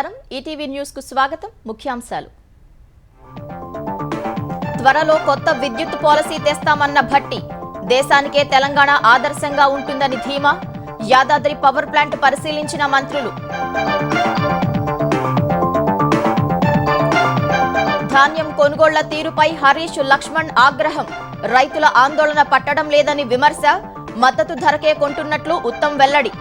నమస్కారం ETV news కు స్వాగతం ముఖ్యాంశాలు త్వరలో కొత్త విద్యుత్ పాలసీ తెస్తామన్న భట్టి దేశానికే తెలంగాణ ఆదర్శంగా ఉంటుందని ధీమా యాదాద్రి పవర్ ప్లాంట్ పరిశీలించిన మంత్రులు ధాన్యం కొనుగోళ్ల తీరుపై హరీష్ లక్ష్మణ్ ఆగ్రహం రైతుల ఆందోళన పట్టడం లేదని విమర్శ మద్దతు ధరకే కొంటున్నట్లు ఉత్తమ్ వెల్లడి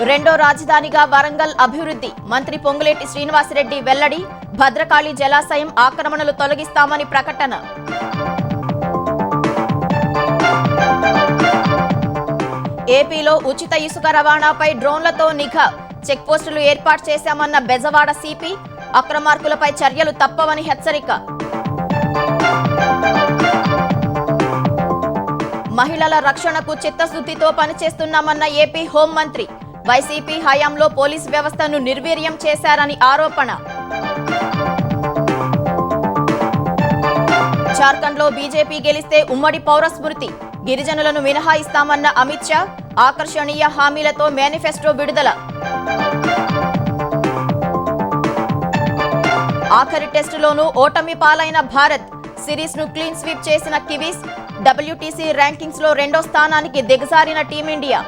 రెండో రాజధానిగా వరంగల్ అభివృద్ధి మంత్రి పొంగులేటి శ్రీనివాసరెడ్డి వెల్లడి భద్రకాళి జలాశయం ఆక్రమణలు తొలగిస్తామని ప్రకటన ఏపీలో ఉచిత ఇసుక రవాణాపై డ్రోన్లతో నిఘా చెక్పోస్టులు ఏర్పాటు చేశామన్న బెజవాడ సిపి అక్రమార్కులపై చర్యలు తప్పవని హెచ్చరిక మహిళల రక్షణకు చిత్తశుద్ధితో పనిచేస్తున్నామన్న ఏపీ హోంమంత్రి వైసీపీ హయాంలో పోలీస్ వ్యవస్థను నిర్వీర్యం చేశారని ఆరోపణ జార్ఖండ్లో బీజేపీ గెలిస్తే ఉమ్మడి పౌర స్మృతి గిరిజనులను మినహాయిస్తామన్న అమిత్ షా ఆకర్షణీయ హామీలతో మేనిఫెస్టో విడుదల ఆఖరి టెస్టులోనూ ఓటమి పాలైన భారత్ సిరీస్ ను క్లీన్ స్వీప్ చేసిన కివీస్ డబ్ల్యూటీసీ ర్యాంకింగ్స్ లో రెండో స్థానానికి దిగజారిన టీమిండియా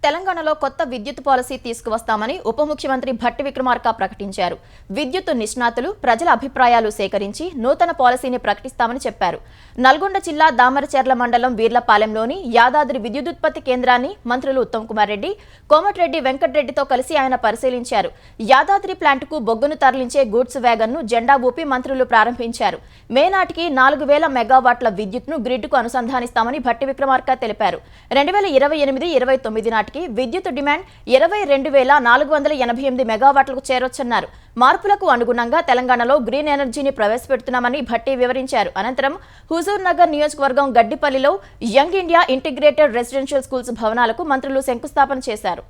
తెలంగాణలో కొత్త విద్యుత్ పాలసీ తీసుకువస్తామని ఉప ముఖ్యమంత్రి భట్టి విక్రమార్క ప్రకటించారు. విద్యుత్ నిష్ణాతులు ప్రజల అభిప్రాయాలు సేకరించి నూతన పాలసీని ప్రకటిస్తామని చెప్పారు. నల్గొండ జిల్లా దామరచెర్ల మండలం వీర్లపాలెంలోని యాదాద్రి విద్యుదుత్పత్తి కేంద్రాన్ని మంత్రులు ఉత్తమ్ కుమార్ రెడ్డి, కోమటిరెడ్డి వెంకటరెడ్డితో కలిసి ఆయన పరిశీలించారు. యాదాద్రి ప్లాంటుకు బొగ్గును తరలించే గూడ్స్ వ్యాగన్ను జెండా ఊపి మంత్రులు ప్రారంభించారు. మే నాటికి 4000 మెగావాట్ల విద్యుత్ను గ్రిడ్కు అనుసంధానిస్తామని భట్టి విక్రమార్క తెలిపారు. 2028-29 నాటికి విద్యుత్ డిమాండ్ 22,488 మెగావాట్లకు చేరొచ్చన్నారు. మార్పులకు అనుగుణంగా తెలంగాణలో గ్రీన్ ఎనర్జీని ప్రవేశపెడుతున్నామని భట్టి వివరించారు. అనంతరం హుజూర్ నగర్ నియోజకవర్గం గడ్డిపల్లిలో young India integrated residential schools భవనాలకు మంత్రులు శంకుస్థాపన చేశారు.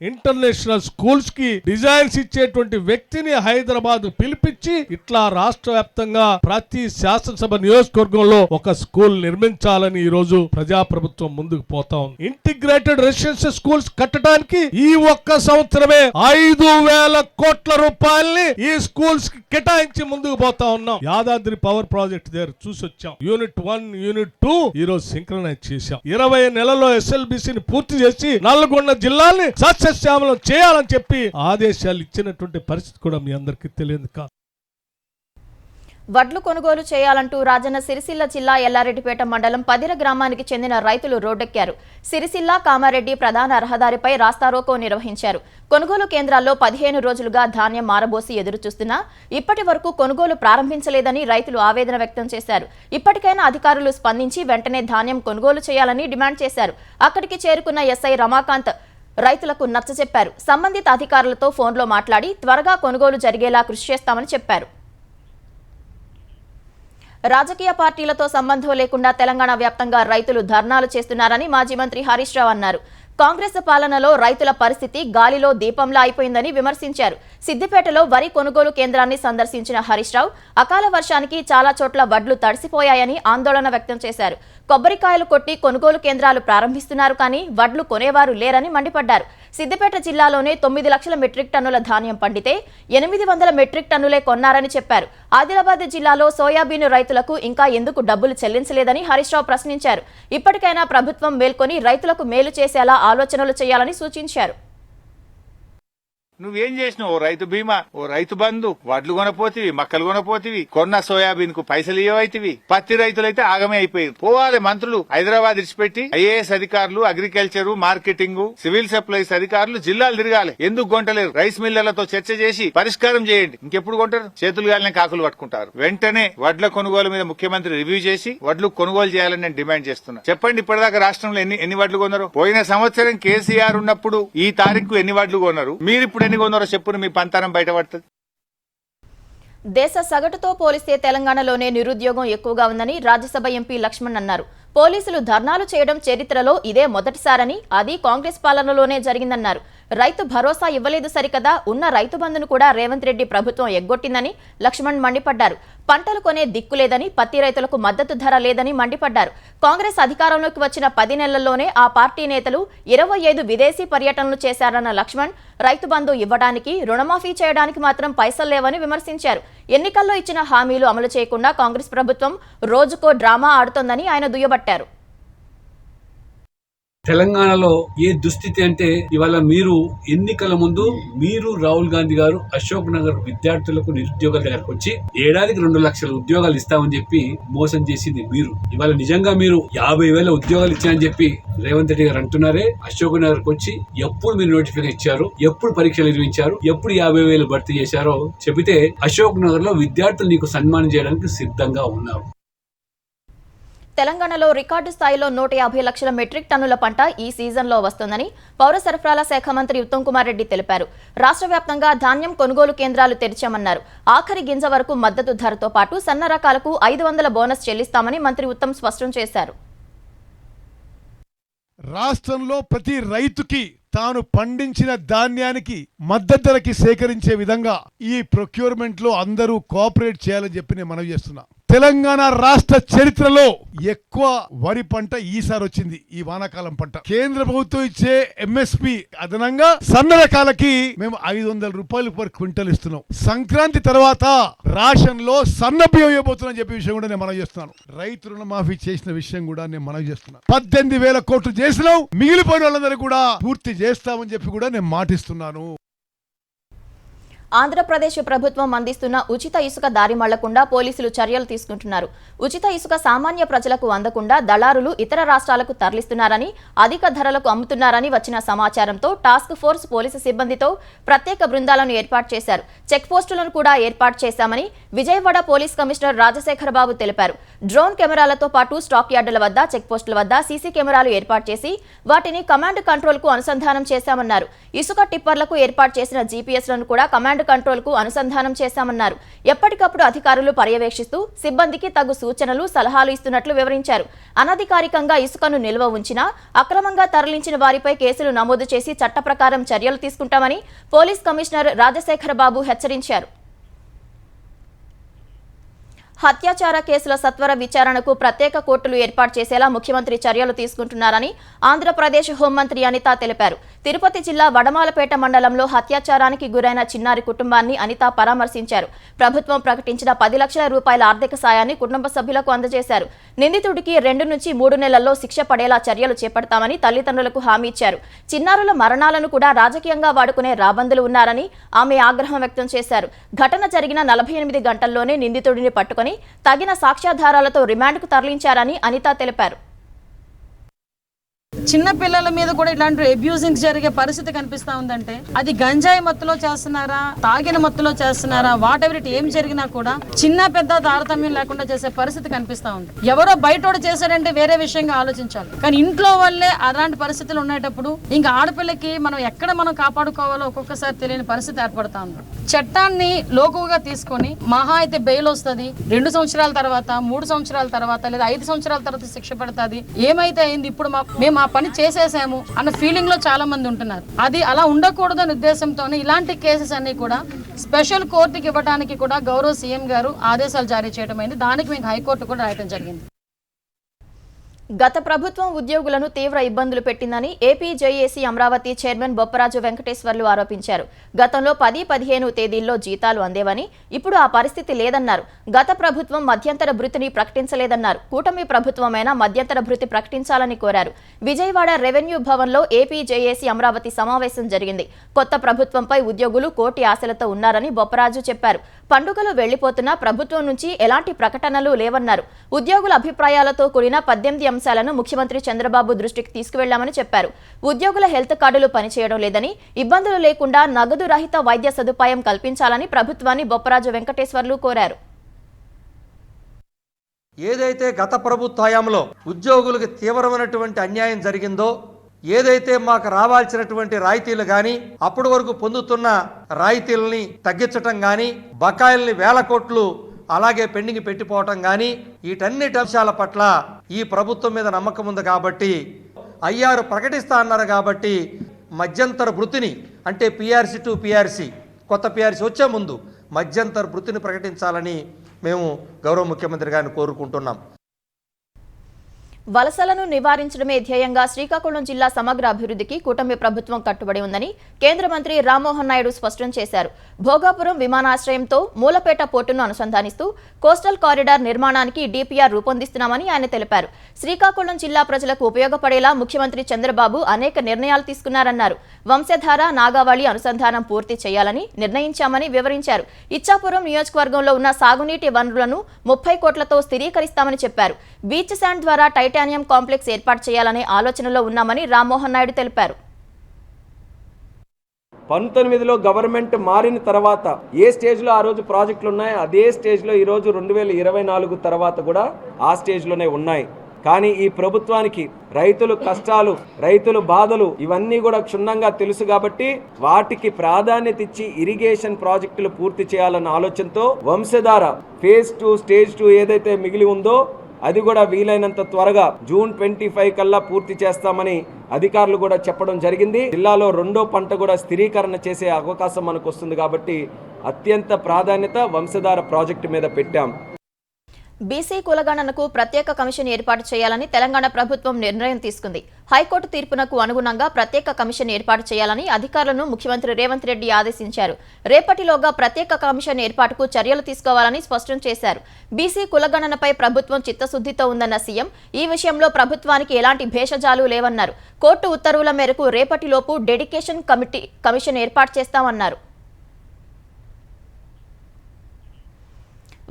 ఇంటర్నేషనల్ స్కూల్స్ కి డిజైన్స్ ఇచ్చేటువంటి వ్యక్తిని హైదరాబాద్ పిలిపించి ఇట్లా రాష్ట్ర వ్యాప్తంగా ప్రతి శాసనసభ నియోజకవర్గంలో ఒక స్కూల్ నిర్మించాలని ఈ రోజు ప్రజాప్రభుత్వం ముందుకు పోతా ఉంది. ఇంటిగ్రేటెడ్ రెసిడెన్షియల్ స్కూల్స్ కట్టడానికి ఈ ఒక్క సంవత్సరమే 5,000 కోట్ల రూపాయల్ని ఈ స్కూల్స్ కి కేటాయించి ముందుకు పోతా ఉన్నాం. యాదాద్రి పవర్ ప్రాజెక్ట్ దగ్గర చూసి వచ్చాం. యూనిట్ 1, యూనిట్ 2 ఈ రోజు సింక్రనైజ్ చేశాం. 20 నెలల్లో ఎస్ఎల్బిసిని పూర్తి చేసి నల్గొండ జిల్లాని శ్యామలం చేయాలని చెప్పి ఆదేశాలు ఇచ్చినటువంటి పరిస్థితి కూడా మీ అందరికీ తెలియదు కాదు. వడ్లు కొనుగోలు చేయాలంటూ రాజన్న సిరిసిల్ల జిల్లా ఎల్లారెడ్డిపేట మండలం పదిర గ్రామానికి చెందిన రైతులు రోడ్డెక్కారు. సిరిసిల్ల కామారెడ్డి ప్రధాన రహదారిపై రాస్తారోకో నిర్వహించారు. కొనుగోలు కేంద్రాల్లో 15 రోజులుగా ధాన్యం మారబోసి ఎదురుచూస్తున్నా ఇప్పటి వరకు కొనుగోలు ప్రారంభించలేదని రైతులు ఆవేదన వ్యక్తం చేశారు. ఇప్పటికైనా అధికారులు స్పందించి వెంటనే ధాన్యం కొనుగోలు చేయాలని డిమాండ్ చేశారు. అక్కడికి చేరుకున్న ఎస్ఐ రమాకాంత్ రైతులకు నచ్చచెప్పారు. సంబంధిత అధికారులతో ఫోన్లో మాట్లాడి త్వరగా కొనుగోలు జరిగేలా కృషి చేస్తామని చెప్పారు. రాజకీయ పార్టీలతో సంబంధం లేకుండా తెలంగాణ వ్యాప్తంగా రైతులు ధర్నాలు చేస్తున్నారని మాజీ మంత్రి హరీష్ రావు అన్నారు. కాంగ్రెస్ పాలనలో రైతుల పరిస్థితి గాలిలో దీపంలా అయిపోయిందని విమర్శించారు. సిద్దిపేటలో వరి కొనుగోలు కేంద్రాన్ని సందర్శించిన హరీష్ రావు అకాల వర్షానికి చాలా చోట్ల వడ్లు తడిసిపోయాయని ఆందోళన వ్యక్తం చేశారు. కొబ్బరికాయలు కొట్టి కొనుగోలు కేంద్రాలు ప్రారంభిస్తున్నారు కానీ వడ్లు కొనేవారు లేరని మండిపడ్డారు. సిద్దిపేట జిల్లాలోనే 9 లక్షల మెట్రిక్ టన్నుల ధాన్యం పండితే 800 మెట్రిక్ టన్నులే కొన్నారని చెప్పారు. ఆదిలాబాద్ జిల్లాలో సోయాబీన్ రైతులకు ఇంకా ఎందుకు డబ్బులు చెల్లించలేదని హరీష్ రావు ప్రశ్నించారు. ఇప్పటికైనా ప్రభుత్వం మేల్కొని రైతులకు మేలు చేసేలా ఆలోచనలు చేయాలని సూచించారు. నువ్వేం చేసినావు? ఓ రైతు బీమా, ఓ రైతు బంధు, వడ్లు కొనపోతివి, మక్కలు కొనపోతివి, కొన్న సోయాబీన్ కు పైసలు ఇవ్వైతివి. పత్తి రైతులైతే ఆగమే అయిపోయారు. పోవాలి మంత్రులు హైదరాబాద్ ఇచ్చిపెట్టి ఐఏఎస్ అధికారులు, అగ్రికల్చర్, మార్కెటింగ్, సివిల్ సప్లైస్ అధికారులు జిల్లాలు తిరగాలి. ఎందుకు కొంటలేరు? రైస్ మిల్లర్లతో చర్చ చేసి పరిష్కారం చేయండి. ఇంకెప్పుడు కొంటారు? చేతులు గాలినే కాకులు పట్టుకుంటారు. వెంటనే వడ్ల కొనుగోలు మీద ముఖ్యమంత్రి రివ్యూ చేసి వడ్లు కొనుగోలు చేయాలని నేను డిమాండ్ చేస్తున్నా. చెప్పండి, ఇప్పటిదాకా రాష్ట్రంలో ఎన్ని వడ్లు కొన్నారు? పోయిన సంవత్సరం కేసీఆర్ ఉన్నప్పుడు ఈ తారీఖు ఎన్ని వడ్లు కొన్నారు? మీరు ఇప్పుడు ఎన్ని కొన్నారో చెప్పును, మీ పంతారం బయటపడుతుంది. దేశ సగటుతో పోలిస్తే తెలంగాణలోనే నిరుద్యోగం ఎక్కువగా ఉందని రాజ్యసభ ఎంపీ లక్ష్మణ్ అన్నారు. పోలీసులు ధర్నాలు చేయడం చరిత్రలో ఇదే మొదటిసారని, అది కాంగ్రెస్ పాలనలోనే జరిగిందన్నారు. రైతు భరోసా ఇవ్వలేదు సరికదా, ఉన్న రైతు బంధును కూడా రేవంత్ రెడ్డి ప్రభుత్వం ఎగ్గొట్టిందని లక్ష్మణ్ మండిపడ్డారు. పంటలు కొనే దిక్కు లేదని, పత్తి రైతులకు మద్దతు ధర లేదని మండిపడ్డారు. కాంగ్రెస్ అధికారంలోకి వచ్చిన 10 నెలల్లోనే ఆ పార్టీ నేతలు 25 విదేశీ పర్యటనలు చేశారన్న లక్ష్మణ్ రైతు బంధు ఇవ్వడానికి, రుణమాఫీ చేయడానికి మాత్రం పైసలు లేవని విమర్శించారు. ఎన్నికల్లో ఇచ్చిన హామీలు అమలు చేయకుండా కాంగ్రెస్ ప్రభుత్వం రోజుకో డ్రామా ఆడుతోందని ఆయన దుయ్యబట్టారు. తెలంగాణలో ఏ దుస్థితి అంటే ఇవాళ మీరు ఎన్నికల ముందు మీరు రాహుల్ గాంధీ గారు అశోక్ నగర్ విద్యార్థులకు నిరుద్యోగాల దగ్గరకు వచ్చి ఏడాదికి 2 లక్షల ఉద్యోగాలు ఇస్తామని చెప్పి మోసం చేసింది మీరు. ఇవాళ నిజంగా మీరు 50,000 ఉద్యోగాలు ఇచ్చారని చెప్పి రేవంత్ రెడ్డి గారు అంటున్నారే. అశోక్ నగర్కి వచ్చి ఎప్పుడు మీరు నోటిఫికేషన్ ఇచ్చారు, ఎప్పుడు పరీక్షలు నిర్వహించారు, ఎప్పుడు 50,000 భర్తీ చేశారో చెబితే అశోక్ నగర్ లో విద్యార్థులు నీకు సన్మానం చేయడానికి సిద్ధంగా ఉన్నారు. తెలంగాణలో రికార్డు స్థాయిలో 150 లక్షల మెట్రిక్ టన్నుల పంట ఈ సీజన్లో వస్తోందని పౌర సరఫరాల శాఖ మంత్రి ఉత్తమ్ కుమార్ రెడ్డి తెలిపారు. రాష్ట్ర వ్యాప్తంగా ధాన్యం కొనుగోలు కేంద్రాలు తెరిచామన్నారు. ఆఖరి గింజ వరకు మద్దతు ధరతో పాటు సన్న రకాలకు 500 బోనస్ చెల్లిస్తామని మంత్రి ఉత్తమ్ స్పష్టం చేశారు. రాష్ట్రంలో ప్రతి రైతుకి తాను పండించిన ధాన్యానికి మద్దతు ధరకి సేకరించే విధంగా ఈ ప్రొక్యూర్మెంట్ లో అందరూ కోఆపరేట్ చేయాలని చెప్పి నేను మనవి చేస్తున్నా. తెలంగాణ రాష్ట్ర చరిత్రలో ఎక్కువ వరి పంట ఈసారి వచ్చింది, ఈ వానాకాలం పంట. కేంద్ర ప్రభుత్వం ఇచ్చే ఎంఎస్పి అదనంగా సన్న రకాలకి మేము 500 రూపాయలు పర్ క్వింటల్ ఇస్తున్నాం. సంక్రాంతి తర్వాత రేషన్ లో సన్న బియ్యం ఇవ్వబోతున్నా చెప్పే విషయం కూడా నేను మనవి చేస్తున్నాను. రైతు రుణమాఫీ చేసిన విషయం కూడా నేను మనవి చేస్తున్నా. 18,000 కోట్లు చేసినాం, మిగిలిపోయిన వాళ్ళందరూ కూడా పూర్తి చేస్తామని చెప్పి కూడా నేను మాటిస్తున్నాను. ఆంధ్రప్రదేశ్ ప్రభుత్వం అందిస్తున్న ఉచిత ఇసుక దారి మళ్లకుండా పోలీసులు చర్యలు తీసుకుంటున్నారు. ఉచిత ఇసుక సామాన్య ప్రజలకు అందకుండా దళారులు ఇతర రాష్ట్రాలకు తరలిస్తున్నారని, అధిక ధరలకు అమ్ముతున్నారని వచ్చిన సమాచారంతో టాస్క్ ఫోర్స్ పోలీసు సిబ్బందితో ప్రత్యేక బృందాలను ఏర్పాటు చేశారు. చెక్ పోస్టులను కూడా ఏర్పాటు చేశామని విజయవాడ పోలీస్ కమిషనర్ రాజశేఖర బాబు తెలిపారు. డ్రోన్ కెమెరాలతో పాటు స్టాక్ యార్డుల వద్ద, చెక్ పోస్టుల వద్ద సీసీ కెమెరాలు ఏర్పాటు చేసి వాటిని కమాండ్ కంట్రోల్ కు అనుసంధానం చేశామన్నారు. ఇసుక టిప్పర్లకు ఏర్పాటు చేసిన జీపీఎస్లను కూడా కమాండ్ కంట్రోల్ కు అనుసంధానం చేశామన్నారు. ఎప్పటికప్పుడు అధికారులు పర్యవేక్షిస్తూ సిబ్బందికి తగు సూచనలు, సలహాలు ఇస్తున్నట్లు వివరించారు. అనధికారికంగా ఇసుకను నిల్వ ఉంచినా, అక్రమంగా తరలించిన వారిపై కేసులు నమోదు చేసి చట్ట ప్రకారం చర్యలు తీసుకుంటామని పోలీస్ కమిషనర్ రాజశేఖర బాబు హెచ్చరించారు. హత్యాచార కేసుల సత్వర విచారణకు ప్రత్యేక కోర్టులు ఏర్పాటు చేసేలా ముఖ్యమంత్రి చర్యలు తీసుకుంటున్నారని ఆంధ్రప్రదేశ్ హోంమంత్రి అనిత తెలిపారు. తిరుపతి జిల్లా వడమాలపేట మండలంలో హత్యాచారానికి గురైన చిన్నారి కుటుంబాన్ని అనిత పరామర్శించారు. ప్రభుత్వం ప్రకటించిన 10 లక్షల రూపాయల ఆర్థిక సాయాన్ని కుటుంబ సభ్యులకు అందజేశారు. నిందితుడికి 2 నుంచి 3 నెలల్లో శిక్ష పడేలా చర్యలు చేపడతామని తల్లిదండ్రులకు హామీ ఇచ్చారు. చిన్నారుల మరణాలను కూడా రాజకీయంగా వాడుకునే రాబందులు ఉన్నారని ఆమె ఆగ్రహం వ్యక్తం చేశారు. ఘటన జరిగిన 48 గంటల్లోనే నిందితుడిని పట్టుకుని తగిన సాక్ష్యాధారాలతో రిమాండ్కు తరలించారని అనిత తెలిపారు. చిన్న పిల్లల మీద కూడా ఇలాంటి అబ్యూజింగ్ జరిగే పరిస్థితి కనిపిస్తా ఉందంటే అది గంజాయి మత్తులో చేస్తున్నారా, తాగిన మత్తులో చేస్తున్నారా, వాట్ ఎవర్ ఇట్ ఏం జరిగినా కూడా చిన్న పెద్ద తారతమ్యం లేకుండా చేసే పరిస్థితి కనిపిస్తా ఉంది. ఎవరో బయటోడు చేశాడంటే వేరే విషయంగా ఆలోచించాలి, కానీ ఇంట్లో వల్లే అలాంటి పరిస్థితులు ఉండేటప్పుడు ఇంకా ఆడపిల్లకి మనం ఎక్కడ మనం కాపాడుకోవాలో ఒక్కొక్కసారి తెలియని పరిస్థితి ఏర్పడతా ఉంది. చట్టాన్ని లోకుగా తీసుకొని మహా అయితే బెయిల్ వస్తుంది, 2 సంవత్సరాల తర్వాత, 3 సంవత్సరాల తర్వాత, లేదా 5 సంవత్సరాల తర్వాత శిక్ష పడుతుంది. ఏమైతే అయింది, ఇప్పుడు మేము ఆ పని చేసేసాము అన్న ఫీలింగ్ లో చాలా మంది ఉంటున్నారు. అది అలా ఉండకూడదు అనే ఉద్దేశంతోనే ఇలాంటి కేసెస్ అన్ని కూడా స్పెషల్ కోర్టుకి ఇవ్వడానికి కూడా గౌరవ సీఎం గారు ఆదేశాలు జారీ చేయడం అయింది. దానికి మేము హైకోర్టు కూడా రాయడం జరిగింది. గత ప్రభుత్వం ఉద్యోగులను తీవ్ర ఇబ్బందులు పెట్టిందని AP JAC Amaravati chairman Bopparaju Venkateswarlu ఆరోపించారు. గతంలో 10-15 తేదీల్లో జీతాలు అందేవని, ఇప్పుడు ఆ పరిస్థితి లేదన్నారు. గత ప్రభుత్వం మధ్యంతర భృతిని ప్రకటించలేదన్నారు. కూటమి ప్రభుత్వమైనా మధ్యంతర భృతి ప్రకటించాలని కోరారు. విజయవాడ రెవెన్యూ భవన్లో ఏపీ జేఏసీ అమరావతి సమావేశం జరిగింది. కొత్త ప్రభుత్వంపై ఉద్యోగులు కోటి ఆశలతో ఉన్నారని బొప్పరాజు చెప్పారు. పండుగలు వెళ్లిపోతున్నా ప్రభుత్వం నుంచి ఎలాంటి ప్రకటనలు లేవన్నారు. ఉద్యోగుల అభిప్రాయాలతో కూడిన 18 అంశాలను ముఖ్యమంత్రి చంద్రబాబు దృష్టికి తీసుకువెళ్లామని చెప్పారు. ఉద్యోగుల హెల్త్ కార్డులు పనిచేయడం లేదని, ఇబ్బందులు లేకుండా నగదు రహిత వైద్య సదుపాయం కల్పించాలని ప్రభుత్వాన్ని బొప్పరాజు వెంకటేశ్వర్లు కోరారు. ఏదైతే గత ప్రభుత్వ హయాంలో ఉద్యోగులకు తీవ్రమైనటువంటి అన్యాయం జరిగిందో, ఏదైతే మాకు రావాల్సినటువంటి రాయితీలు కానీ, అప్పటి వరకు పొందుతున్న రాయితీలని తగ్గించటం కానీ, బకాయిల్ని 1000 కోట్లు అలాగే పెండింగ్ పెట్టిపోవటం కానీ, వీటన్నిటి అంశాల పట్ల ఈ ప్రభుత్వం మీద నమ్మకం ఉంది కాబట్టి, అయ్యారు ప్రకటిస్తా అన్నారు కాబట్టి మధ్యంతర వృత్తిని అంటే పిఆర్సీ టు పిఆర్సీ, కొత్త పిఆర్సీ వచ్చే ముందు మధ్యంతర వృత్తిని ప్రకటించాలని మేము గౌరవ ముఖ్యమంత్రి గారిని కోరుకుంటున్నాం. వలసలను నివారించడమే ధ్యేయంగా శ్రీకాకుళం జిల్లా సమగ్ర అభివృద్ధికి కూటమి ప్రభుత్వం కట్టుబడి ఉందని కేంద్ర మంత్రి రామ్మోహన్ నాయుడు స్పష్టం చేశారు. భోగాపురం విమానాశ్రయంతో మూలపేట పోర్టును అనుసంధానిస్తూ కోస్టల్ కారిడార్ నిర్మాణానికి డిపిఆర్ రూపొందిస్తున్నామని ఆయన తెలిపారు. శ్రీకాకుళం జిల్లా ప్రజలకు ఉపయోగపడేలా ముఖ్యమంత్రి చంద్రబాబు అనేక నిర్ణయాలు తీసుకున్నారన్నారు. వంశధార నాగావళి అనుసంధానం పూర్తి చేయాలని నిర్ణయించామని వివరించారు. ఇచ్చాపురం నియోజకవర్గంలో ఉన్న సాగునీటి వనరులను 30 కోట్లతో స్థిరీకరిస్తామని చెప్పారు. బీచ్ శాండ్ ద్వారా టైటానియం కాంప్లెక్స్ ఏర్పాటు చేయాలనే ఆలోచనలో ఉన్నామని రామ్మోహన్ నాయుడు తెలిపారు. 19లో గవర్నమెంట్ మారిన తర్వాత ఏ స్టేజ్లో ఆ రోజు ప్రాజెక్టులు ఉన్నాయో అదే స్టేజ్లో ఈరోజు 2024 తర్వాత కూడా ఆ స్టేజ్లోనే ఉన్నాయి. కానీ ఈ ప్రభుత్వానికి రైతుల కష్టాలు, రైతుల బాధలు ఇవన్నీ కూడా క్షుణ్ణంగా తెలుసు కాబట్టి వాటికి ప్రాధాన్యత ఇచ్చి ఇరిగేషన్ ప్రాజెక్టులు పూర్తి చేయాలన్న ఆలోచనతో వంశధార ఫేజ్ 2 స్టేజ్ 2 ఏదైతే మిగిలి ఉందో అది కూడా వీలైనంత త్వరగా జూన్ 25 కల్లా పూర్తి చేస్తామని అధికారులు కూడా చెప్పడం జరిగింది. జిల్లాలో 2వ పంట కూడా స్థిరీకరణ చేసే అవకాశం మనకు వస్తుంది కాబట్టి అత్యంత ప్రాధాన్యత వంశధార ప్రాజెక్టు మీద పెట్టాం. బీసీ కులగణనకు ప్రత్యేక కమిషన్ ఏర్పాటు చేయాలని తెలంగాణ ప్రభుత్వం నిర్ణయం తీసుకుంది. హైకోర్టు తీర్పునకు అనుగుణంగా ప్రత్యేక కమిషన్ ఏర్పాటు చేయాలని అధికారులను ముఖ్యమంత్రి రేవంత్ రెడ్డి ఆదేశించారు. రేపటిలోగా ప్రత్యేక కమిషన్ ఏర్పాటుకు చర్యలు తీసుకోవాలని స్పష్టం చేశారు. బీసీ కులగణనపై ప్రభుత్వం చిత్తశుద్ధితో ఉందన్న సీఎం ఈ విషయంలో ప్రభుత్వానికి ఎలాంటి భేషజాలు లేవన్నారు. కోర్టు ఉత్తర్వుల మేరకు రేపటిలోపు డెడికేషన్ కమిషన్ ఏర్పాటు చేస్తామన్నారు.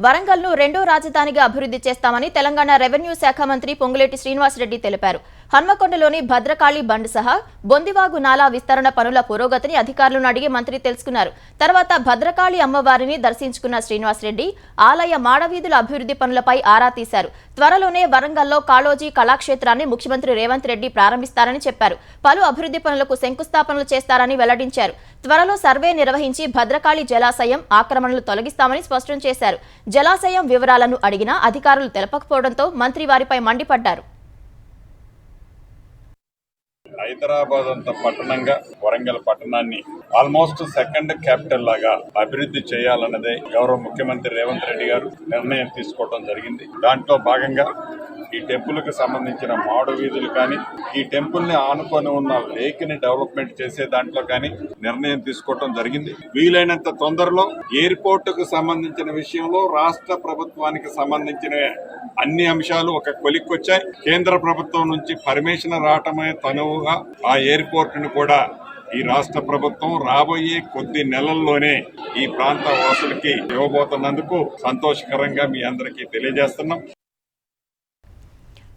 వరంగల్ను రెండో రాజధానిగా అభివృద్ధి చేస్తామని తెలంగాణ రెవెన్యూ శాఖ మంత్రి పొంగులేటి శ్రీనివాసరెడ్డి తెలిపారు. హన్మకొండలోని భద్రకాళి బండ్ సహా బొందివాగు నాలా విస్తరణ పనుల పురోగతిని అధికారులను అడిగి మంత్రి తెలుసుకున్నారు. తర్వాత భద్రకాళి అమ్మవారిని దర్శించుకున్న శ్రీనివాసరెడ్డి ఆలయ మాడవీధుల అభివృద్ధి పనులపై ఆరా తీశారు. త్వరలోనే వరంగల్లో కాళోజీ కళాక్షేత్రాన్ని ముఖ్యమంత్రి రేవంత్ రెడ్డి ప్రారంభిస్తారని చెప్పారు. పలు అభివృద్ధి పనులకు శంకుస్థాపనలు చేస్తారని వెల్లడించారు. త్వరలో సర్వే నిర్వహించి భద్రకాళి జలాశయం ఆక్రమణలు తొలగిస్తామని స్పష్టం చేశారు. జలాశయం వివరాలను అడిగినా అధికారులు తెలపకపోవడంతో మంత్రి వారిపై మండిపడ్డారు. హైదరాబాద్ అంత పట్టణంగా వరంగల్ పట్టణాన్ని ఆల్మోస్ట్ సెకండ్ క్యాపిటల్ లాగా అభివృద్ధి చేయాలన్నదే గౌరవ ముఖ్యమంత్రి రేవంత్ రెడ్డి గారు నిర్ణయం తీసుకోవడం జరిగింది. దాంట్లో భాగంగా ఈ టెంపుల్ కు సంబంధించిన మాడు వీధులు కానీ, ఈ టెంపుల్ ని ఆనుకొని ఉన్న లేక్ ని డెవలప్మెంట్ చేసే దాంట్లో కానీ నిర్ణయం తీసుకోవడం జరిగింది. వీలైనంత తొందరలో ఎయిర్పోర్ట్ కు సంబంధించిన విషయంలో రాష్ట్ర ప్రభుత్వానికి సంబంధించిన అన్ని అంశాలు ఒక కొలిక్కొచ్చాయి. కేంద్ర ప్రభుత్వం నుంచి పర్మిషన్ రావటమే తనువుగా ఆ ఎయిర్పోర్ట్ ను కూడా ఈ రాష్ట్ర ప్రభుత్వం రాబోయే కొద్ది నెలల్లోనే ఈ ప్రాంత వాసులకి ఇవ్వబోతున్నందుకు సంతోషకరంగా మీ అందరికీ తెలియజేస్తున్నాం.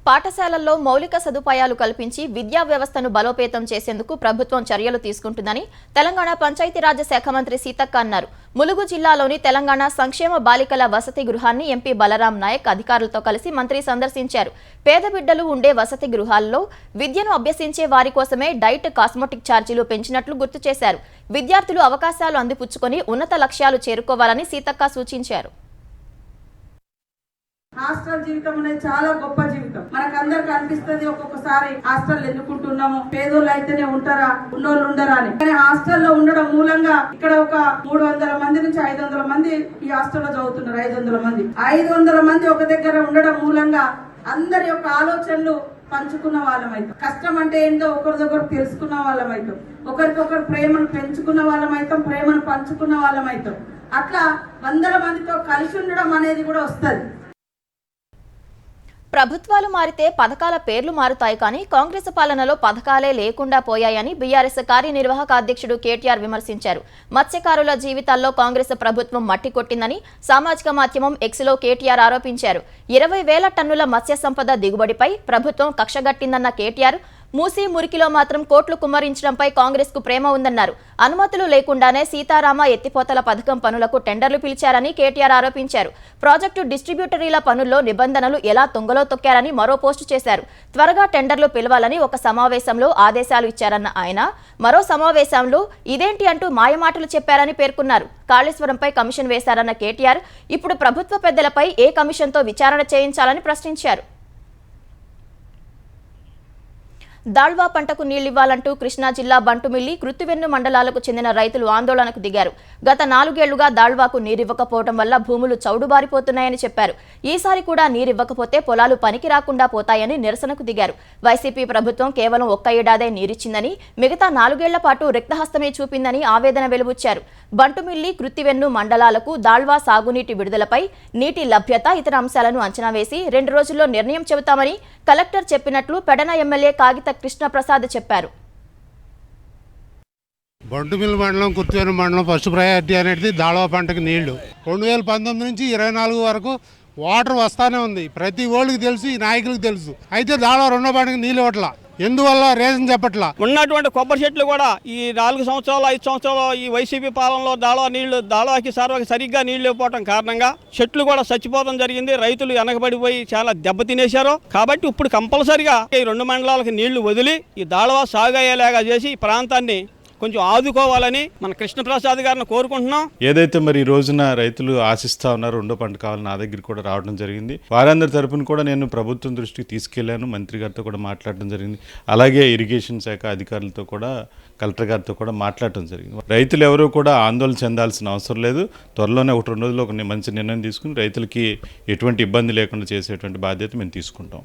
పాఠశాలల్లో మౌలిక సదుపాయాలు కల్పించి విద్యా వ్యవస్థను బలోపేతం చేసేందుకు ప్రభుత్వం చర్యలు తీసుకుంటుందని తెలంగాణ పంచాయతీరాజ్ శాఖ మంత్రి సీతక్క అన్నారు. ములుగు జిల్లాలోని తెలంగాణ సంక్షేమ బాలికల వసతి గృహాన్ని ఎంపీ బలరాం నాయక్ అధికారులతో కలిసి మంత్రి సందర్శించారు. పేద బిడ్డలు ఉండే వసతి గృహాల్లో విద్యను అభ్యసించే వారి కోసమే డైట్, కాస్మెటిక్ ఛార్జీలు పెంచినట్లు గుర్తు చేశారు. విద్యార్థులు అవకాశాలు అందిపుచ్చుకొని ఉన్నత లక్ష్యాలు చేరుకోవాలని సీతక్క సూచించారు. హాస్టల్ జీవితం అనేది చాలా గొప్ప జీవితం. మనకందరికి అనిపిస్తుంది ఒక్కొక్కసారి హాస్టల్ ఎందుకుంటున్నాము, పేదోళ్ళు అయితేనే ఉంటారా, ఉన్నోళ్ళు ఉండరా అని. కానీ హాస్టల్లో ఉండడం మూలంగా ఇక్కడ ఒక 300 మంది నుంచి 500 మంది ఈ హాస్టల్లో చదువుతున్నారు. 500 మంది ఒక దగ్గర ఉండడం మూలంగా అందరి యొక్క ఆలోచనలు పంచుకున్న వాళ్ళమైతాం. కష్టం అంటే ఏంటో ఒకరిదొకరు తెలుసుకున్న వాళ్ళమైతాం. ఒకరికొకరు ప్రేమను పెంచుకున్న వాళ్ళమైతాం, ప్రేమను పంచుకున్న వాళ్ళమైతాం. అట్లా 100 మందితో కలిసి ఉండడం అనేది కూడా వస్తుంది. ప్రభుత్వాలు మారితే పథకాల పేర్లు మారుతాయి, కానీ కాంగ్రెస్ పాలనలో పథకాలే లేకుండా పోయాయని బీఆర్ఎస్ కార్యనిర్వాహక అధ్యక్షుడు కేటీఆర్ విమర్శించారు. మత్స్యకారుల జీవితాల్లో కాంగ్రెస్ ప్రభుత్వం మట్టి కొట్టిందని సామాజిక మాధ్యమం ఎక్స్లో కేటీఆర్ ఆరోపించారు. 20,000 టన్నుల మత్స్య సంపద దిగుబడిపై ప్రభుత్వం కక్షగట్టిందన్న కేటీఆర్ మూసీ మురికిలో మాత్రం కోట్లు కుమ్మరించడంపై కాంగ్రెస్ కు ప్రేమ ఉందన్నారు. అనుమతులు లేకుండానే సీతారామ ఎత్తిపోతల పథకం పనులకు టెండర్లు పిలిచారని కేటీఆర్ ఆరోపించారు. ప్రాజెక్టు డిస్ట్రిబ్యూటరీల పనుల్లో నిబంధనలు ఎలా తుంగలో తొక్కారని మరో పోస్టు చేశారు. త్వరగా టెండర్లు పిలవాలని ఒక సమావేశంలో ఆదేశాలు ఇచ్చారన్న ఆయన మరో సమావేశంలో ఇదేంటి అంటూ మాయమాటలు చెప్పారని పేర్కొన్నారు. కాళేశ్వరంపై కమిషన్ వేశారన్న కేటీఆర్ ఇప్పుడు ప్రభుత్వ పెద్దలపై ఏ కమిషన్తో విచారణ చేయించాలని ప్రశ్నించారు. దాళ్వా పంటకు నీళ్లివ్వాలంటూ కృష్ణా జిల్లా బంటుమిల్లి కృత్తివెన్ను మండలాలకు చెందిన రైతులు ఆందోళనకు దిగారు. గత 4 ఏళ్లుగా దాళ్వాకు నీరివ్వకపోవడం వల్ల భూములు చౌడుబారిపోతున్నాయని చెప్పారు. ఈసారి కూడా నీరివ్వకపోతే పొలాలు పనికి రాకుండా పోతాయని నిరసనకు దిగారు. వైసీపీ ప్రభుత్వం కేవలం 1 ఏడాదే నీరిచ్చిందని, మిగతా 4 ఏళ్ల పాటు రిక్తహస్తమే చూపిందని ఆవేదన వెలుబుచ్చారు. బంటుమిల్లి కృత్తివెన్ను మండలాలకు దాళ్వా సాగునీటి విడుదలపై నీటి లభ్యత, ఇతర అంశాలను అంచనా వేసి 2 రోజుల్లో నిర్ణయం చెబుతామని కలెక్టర్ చెప్పినట్లు పెడన ఎమ్మెల్యే కాగిత కృష్ణప్రసాద్ చెప్పారు. బంటుమిల్లి మండలం, కృత్తివెన్ను మండలం ఫస్ట్ ప్రయారిటీ అనేది దాళ్వా పంటకు నీళ్లు. 2019 నుంచి 24 వరకు వాటర్ వస్తానే ఉంది. ప్రతి ఓళ్ళకి తెలుసు, ఈ నాయకులకు తెలుసు. అయితే దాళ్వా రెండో పంటకు నీళ్ళు ఇవ్వట్లా. ఎందువల్ల రీజన్ చెప్పట్లా. ఉన్నటువంటి కొబ్బరి చెట్లు కూడా ఈ 4 సంవత్సరాలు 5 సంవత్సరాలు ఈ వైసీపీ పాలనలో దాళ్వాకి సరిగ్గా నీళ్లు ఇవ్వకపోవడం కారణంగా చెట్లు కూడా చచ్చిపోవడం జరిగింది. రైతులు వెనకబడిపోయి చాలా దెబ్బతినేశారు. కాబట్టి ఇప్పుడు కంపల్సరిగా ఈ 2 మండలాలకు నీళ్లు వదిలి ఈ దాళ్వా సాగు అయ్యేలాగా చేసి ఈ ప్రాంతాన్ని కొంచెం ఆదుకోవాలని మన కృష్ణప్రసాద్ గారిని కోరుకుంటున్నాం. ఏదైతే మరి ఈ రోజున రైతులు ఆశిస్తా ఉన్నారు, రెండో పంట కావాలని నా దగ్గర కూడా రావడం జరిగింది. వారందరి తరపున కూడా నేను ప్రభుత్వం దృష్టికి తీసుకెళ్లాను, మంత్రి గారితో కూడా మాట్లాడడం జరిగింది. అలాగే ఇరిగేషన్ శాఖ అధికారులతో కూడా, కలెక్టర్ గారితో కూడా మాట్లాడటం జరిగింది. రైతులు ఎవరూ కూడా ఆందోళన చెందాల్సిన అవసరం లేదు. త్వరలోనే 1-2 రోజుల్లో ఒక మంచి నిర్ణయం తీసుకుని రైతులకి ఎటువంటి ఇబ్బంది లేకుండా చేసేటువంటి బాధ్యత మేము తీసుకుంటాం.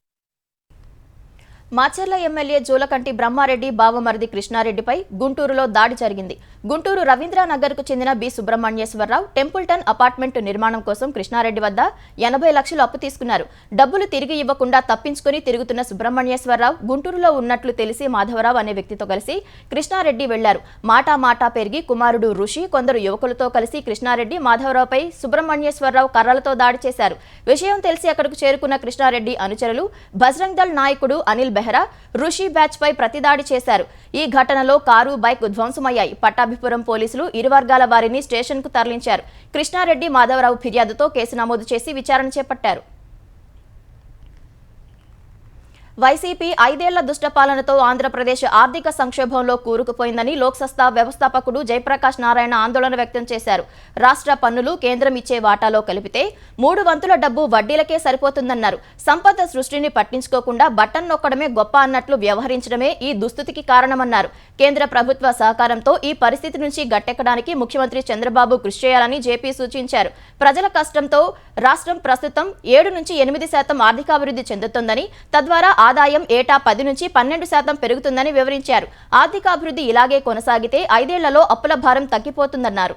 మాచర్ల ఎమ్మెల్యే జూలకంటి బ్రహ్మారెడ్డి బావమరిది కృష్ణారెడ్డిపై గుంటూరులో దాడి జరిగింది. గుంటూరు రవీంద్రనగర్కు చెందిన బి సుబ్రహ్మణ్యేశ్వరరావు టెంపుల్టన్ అపార్ట్మెంట్ నిర్మాణం కోసం కృష్ణారెడ్డి వద్ద 80 లక్షలు అప్పు తీసుకున్నారు. డబ్బులు తిరిగి ఇవ్వకుండా తప్పించుకుని తిరుగుతున్న సుబ్రహ్మణ్యేశ్వరరావు గుంటూరులో ఉన్నట్లు తెలిసి మాధవరావు అనే వ్యక్తితో కలిసి కృష్ణారెడ్డి వెళ్లారు. మాటా పెరిగి కుమారుడు ఋషి, కొందరు యువకులతో కలిసి కృష్ణారెడ్డి, మాధవరావుపై సుబ్రహ్మణ్యేశ్వరరావు కర్రలతో దాడి చేశారు. విషయం తెలిసి అక్కడకు చేరుకున్న కృష్ణారెడ్డి అనుచరులు బజరంగ్ దళ్ నాయకుడు అనిల్ బెహ్రా, ఋషి బ్యాచ్ పై ప్రతిదాడి చేశారు. ఈ ఘటనలో కారు, బైక్ ధ్వంసమయ్యాయి. పట్టాభిపురం పోలీసులు ఇరు వర్గాల వారిని స్టేషన్ కు తరలించారు. కృష్ణారెడ్డి, మాధవరావు ఫిర్యాదుతో కేసు నమోదు చేసి విచారణ చేపట్టారు. వైసీపీ 5 ఏళ్ల దుష్టపాలనతో ఆంధ్రప్రదేశ్ ఆర్థిక సంక్షోభంలో కూరుకుపోయిందని లోక్సత్తా వ్యవస్థాపకుడు జయప్రకాష్ నారాయణ ఆందోళన వ్యక్తం చేశారు. రాష్ట్ర పన్నులు కేంద్రం ఇచ్చే వాటాలో కలిపితే 3 వంతుల డబ్బు వడ్డీలకే సరిపోతుందన్నారు. సంపద సృష్టిని పట్టించుకోకుండా బటన్ నొక్కడమే గొప్ప అన్నట్లు వ్యవహరించడమే ఈ దుస్థితికి కారణమన్నారు. కేంద్ర ప్రభుత్వ సహకారంతో ఈ పరిస్థితి నుంచి గట్టెక్కడానికి ముఖ్యమంత్రి చంద్రబాబు కృషి చేయాలని జేపీ సూచించారు. ప్రజల కష్టంతో రాష్ట్రం ప్రస్తుతం 7 నుంచి 8% ఆర్థికాభివృద్ధి చెందుతోందని, తద్వారా ఆదాయం ఏటా 10 నుంచి 12% పెరుగుతుందని వివరించారు. ఆర్థికాభివృద్ధి ఇలాగే కొనసాగితే 5 ఏళ్లలో అప్పుల భారం తగ్గిపోతుందన్నారు.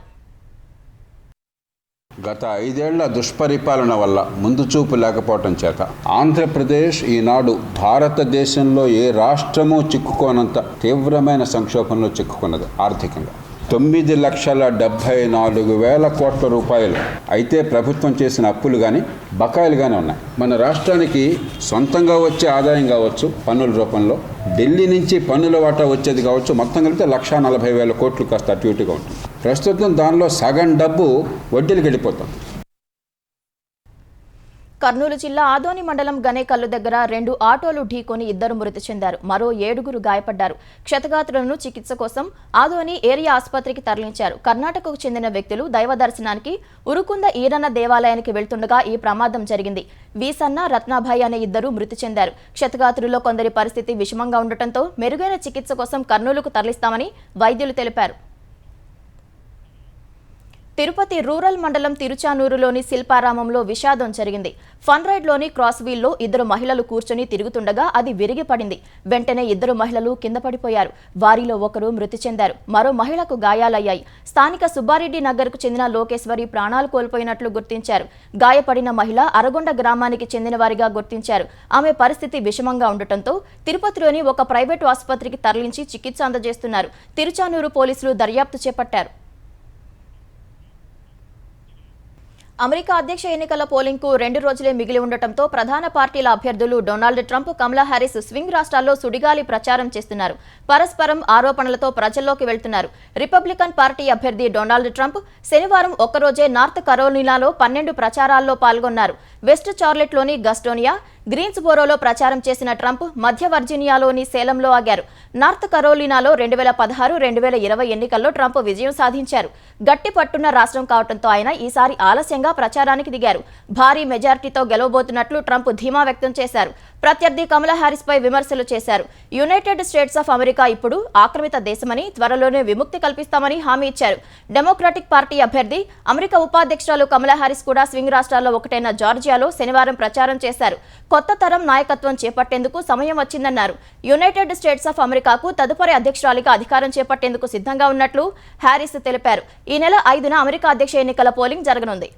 గత 5 ఏళ్ల దుష్పరిపాలన వల్ల ముందు చూపు లేకపోవటం చేత ఆంధ్రప్రదేశ్ ఈనాడు భారతదేశంలో ఏ రాష్ట్రమూ చిక్కుకోనంత తీవ్రమైన సంక్షోభంలో చిక్కుకున్నది. ఆర్థికంగా 9,74,000 కోట్ల రూపాయలు అయితే ప్రభుత్వం చేసిన అప్పులు కానీ బకాయిలు కానీ ఉన్నాయి. మన రాష్ట్రానికి సొంతంగా వచ్చే ఆదాయం కావచ్చు, పన్నుల రూపంలో ఢిల్లీ నుంచి పన్నుల వాటా వచ్చేది కావచ్చు, మొత్తం కలిపితే 1,40,000 కోట్లు కాస్త అటు ఇటుగా ఉంటుంది. ప్రస్తుతం దానిలో సగం డబ్బు వడ్డీలకు వెళ్ళిపోతుంది. కర్నూలు జిల్లా ఆదోని మండలం గనేకల్లు దగ్గర 2 ఆటోలు ఢీకొని 2 మృతి చెందారు. మరో 7 గాయపడ్డారు. క్షతగాత్రులను చికిత్స కోసం ఆదోని ఏరియా ఆసుపత్రికి తరలించారు. కర్ణాటకకు చెందిన వ్యక్తులు దైవ దర్శనానికి ఉరుకుంద ఈరన్న దేవాలయానికి వెళ్తుండగా ఈ ప్రమాదం జరిగింది. వీసన్న, రత్నాభాయ్ అనే 2 మృతి చెందారు. క్షతగాత్రుల్లో కొందరి పరిస్థితి విషమంగా ఉండటంతో మెరుగైన చికిత్స కోసం కర్నూలుకు తరలిస్తామని వైద్యులు తెలిపారు. తిరుపతి రూరల్ మండలం తిరుచానూరులోని శిల్పారామంలో విషాదం జరిగింది. ఫన్ రైడ్లోని క్రాస్ వీల్లో 2 మహిళలు కూర్చొని తిరుగుతుండగా అది విరిగి పడింది. వెంటనే 2 మహిళలు కింద పడిపోయారు. వారిలో ఒకరు మృతి చెందారు. మరో మహిళకు గాయాలయ్యాయి. స్థానిక సుబ్బారెడ్డి నగర్కు చెందిన లోకేశ్వరి ప్రాణాలు కోల్పోయినట్లు గుర్తించారు. గాయపడిన మహిళ అరగొండ గ్రామానికి చెందిన వారిగా గుర్తించారు. ఆమె పరిస్థితి విషమంగా ఉండటంతో తిరుపతిలోని ఒక ప్రైవేటు ఆసుపత్రికి తరలించి చికిత్స అందజేస్తున్నారు. తిరుచానూరు పోలీసులు దర్యాప్తు చేపట్టారు. అమెరికా అధ్యక్ష ఎన్నికల పోలింగ్కు 2 రోజులే మిగిలి ఉండటంతో ప్రధాన పార్టీల అభ్యర్థులు డొనాల్డ్ ట్రంప్, కమలా హ్యారిస్ స్వింగ్ రాష్ట్రాల్లో సుడిగాలి ప్రచారం చేస్తున్నారు. పరస్పరం ఆరోపణలతో ప్రజల్లోకి వెళ్తున్నారు. రిపబ్లికన్ పార్టీ అభ్యర్థి డొనాల్డ్ ట్రంప్ శనివారం ఒక్కరోజే నార్త్ కరోలినాలో 12 ప్రచారాల్లో పాల్గొన్నారు. వెస్ట్ చార్లెట్లోని గస్టోనియా, గ్రీన్స్బోరోలో ప్రచారం చేసిన ట్రంప్ మధ్య వర్జీనియాలోని సేలంలో ఆగారు. నార్త్ కరోలినాలో 2016-2020 ఎన్నికల్లో ట్రంప్ విజయం సాధించారు. గట్టి పట్టున్న రాష్ట్రం కావడంతో ఆయన ఈసారి ఆలస్యంగా ప్రచారానికి దిగారు. భారీ మెజార్టీతో గెలవబోతున్నట్లు ట్రంప్ ధీమా వ్యక్తం చేశారు. ప్రత్యర్థి కమలా హ్యారిస్ పై విమర్శలు చేశారు. యునైటెడ్ స్టేట్స్ ఆఫ్ అమెరికా ఇప్పుడు ఆక్రమిత దేశమని, త్వరలోనే విముక్తి కల్పిస్తామని హామీ ఇచ్చారు. డెమోక్రాటిక్ పార్టీ అభ్యర్థి, అమెరికా ఉపాధ్యక్షురాలు కమలా హ్యారిస్ కూడా స్వింగ్ రాష్ట్రాల్లో ఒకటైన జార్జియాలో శనివారం ప్రచారం చేశారు. కొత్త తరం నాయకత్వం చేపట్టేందుకు సమయం వచ్చిందన్నారు. యునైటెడ్ స్టేట్స్ ఆఫ్ అమెరికాకు తదుపరి అధ్యక్షురాలిగా అధికారం చేపట్టేందుకు సిద్ధంగా ఉన్నట్లు హ్యారిస్ తెలిపారు. ఈ నెల 5న అమెరికా అధ్యక్ష ఎన్నికల పోలింగ్ జరగనుంది.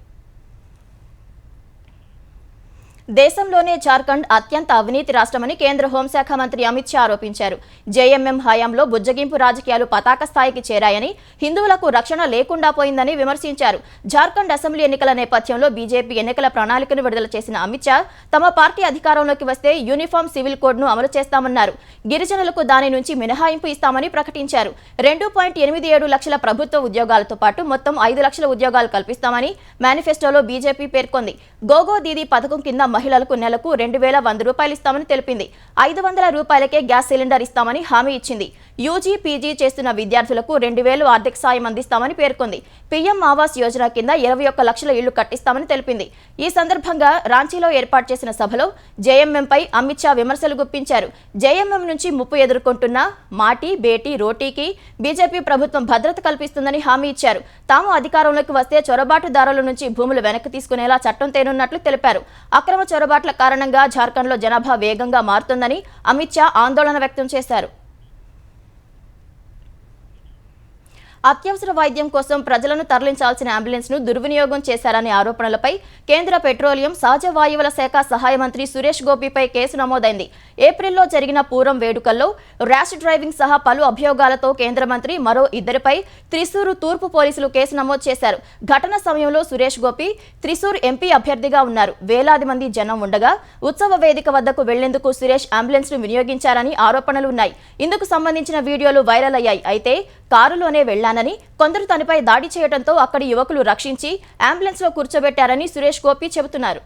దేశంలోనే జార్ఖండ్ అత్యంత అవినీతి రాష్ట్రమని కేంద్ర హోంశాఖ మంత్రి అమిత్ షా ఆరోపించారు. జేఎంఎం హయాంలో బుజ్జగింపు రాజకీయాలు పతాక స్థాయికి చేరాయని, హిందువులకు రక్షణ లేకుండా పోయిందని విమర్శించారు. జార్ఖండ్ అసెంబ్లీ ఎన్నికల నేపథ్యంలో బీజేపీ ఎన్నికల ప్రణాళికను విడుదల చేసిన అమిత్ షా తమ పార్టీ అధికారంలోకి వస్తే యూనిఫామ్ సివిల్ కోడ్ను అమలు చేస్తామన్నారు. గిరిజనులకు దాని నుంచి మినహాయింపు ఇస్తామని ప్రకటించారు. 2.87 లక్షల ప్రభుత్వ ఉద్యోగాలతో పాటు మొత్తం 5 లక్షల ఉద్యోగాలు కల్పిస్తామని మేనిఫెస్టోలో బీజేపీ పేర్కొంది. గోగో దీదీ పథకం కింద మహిళలకు నెలకు 2,100 రూపాయలు ఇస్తామని తెలిపింది. 500 రూపాయలకే గ్యాస్ సిలిండర్ ఇస్తామని హామీ ఇచ్చింది. యూజీ, పీజీ చేస్తున్న విద్యార్థులకు 2,000 ఆర్థిక సాయం అందిస్తామని పేర్కొంది. పీఎం ఆవాస్ యోజన కింద 21 లక్షల ఇళ్లు కట్టిస్తామని తెలిపింది. ఈ సందర్భంగా రాంచీలో ఏర్పాటు చేసిన సభలో జేఎంఎంపై అమిత్ షా విమర్శలు గుప్పించారు. జేఎంఎం నుంచి ముప్పు ఎదుర్కొంటున్న మాటీ, బేటీ, రోటీకి బీజేపీ ప్రభుత్వం భద్రత కల్పిస్తుందని హామీ ఇచ్చారు. తాము అధికారంలోకి వస్తే చొరబాటుదారుల నుంచి భూములు వెనక్కి తీసుకునేలా చట్టం తేనున్నట్లు తెలిపారు. అక్రమ చొరబాట్ల కారణంగా జార్ఖండ్లో జనాభా వేగంగా మారుతుందని అమిత్ షా ఆందోళన వ్యక్తం చేశారు. అత్యవసర వైద్యం కోసం ప్రజలను తరలించాల్సిన అంబులెన్స్ ను దుర్వినియోగం చేశారనే ఆరోపణలపై కేంద్ర పెట్రోలియం, సహజ వాయువుల శాఖ సహాయ మంత్రి సురేష్ గోపిపై కేసు నమోదైంది. ఏప్రిల్లో జరిగిన పూరం వేడుకల్లో ర్యాష్ డ్రైవింగ్ సహా పలు అభియోగాలతో కేంద్ర మంత్రి, మరో ఇద్దరిపై త్రిశూరు తూర్పు పోలీసులు కేసు నమోదు చేశారు. ఘటన సమయంలో సురేష్ గోపి త్రిశూర్ ఎంపీ అభ్యర్థిగా ఉన్నారు. వేలాది మంది జనం ఉండగా ఉత్సవ వేదిక వద్దకు వెళ్లేందుకు సురేష్ అంబులెన్స్ ను వినియోగించారని ఆరోపణలు ఉన్నాయి. ఇందుకు సంబంధించిన వీడియోలు వైరల్ అయ్యాయి. అయితే కారులోనే వెళ్లానని, కొందరు తనపై దాడి చేయడంతో అక్కడి యువకులు రక్షించి అంబులెన్స్ లో కూర్చోబెట్టారని సురేష్ గోపి చెబుతున్నారు.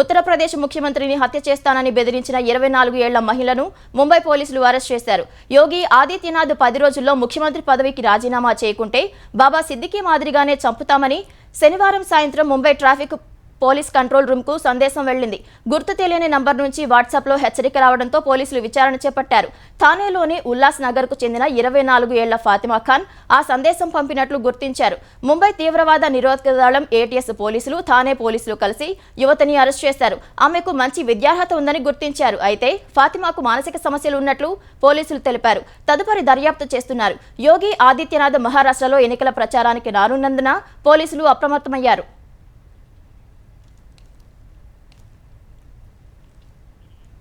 ఉత్తరప్రదేశ్ ముఖ్యమంత్రిని హత్య చేస్తానని బెదిరించిన 24 ఏళ్ల మహిళను ముంబై పోలీసులు అరెస్ట్ చేశారు. యోగి ఆదిత్యనాథ్ 10 రోజుల్లో ముఖ్యమంత్రి పదవికి రాజీనామా చేయకుంటే బాబా సిద్దికీ మాదిరిగానే చంపుతామని శనివారం సాయంత్రం Mumbai traffic police control room కు సందేశం వెళ్లింది. గుర్తు తెలియని నంబర్ నుంచి వాట్సాప్ లో హెచ్చరిక రావడంతో పోలీసులు విచారణ చేపట్టారు. థానేలోని ఉల్లాస్ నగర్ కు చెందిన 24 ఏళ్ల ఫాతిమా ఖాన్ ఆ సందేశం పంపినట్లు గుర్తించారు. ముంబై తీవ్రవాద నిరోధక దళం ఏటీఎస్ పోలీసులు, థానే పోలీసులు కలిసి యువతిని అరెస్ట్ చేశారు. ఆమెకు మంచి విద్యార్హత ఉందని గుర్తించారు. అయితే ఫాతిమాకు మానసిక సమస్యలు ఉన్నట్లు పోలీసులు తెలిపారు. తదుపరి దర్యాప్తు చేస్తున్నారు. యోగి ఆదిత్యనాథ్ మహారాష్ట్రలో ఎన్నికల ప్రచారానికి రానున్నందున పోలీసులు అప్రమత్తమయ్యారు.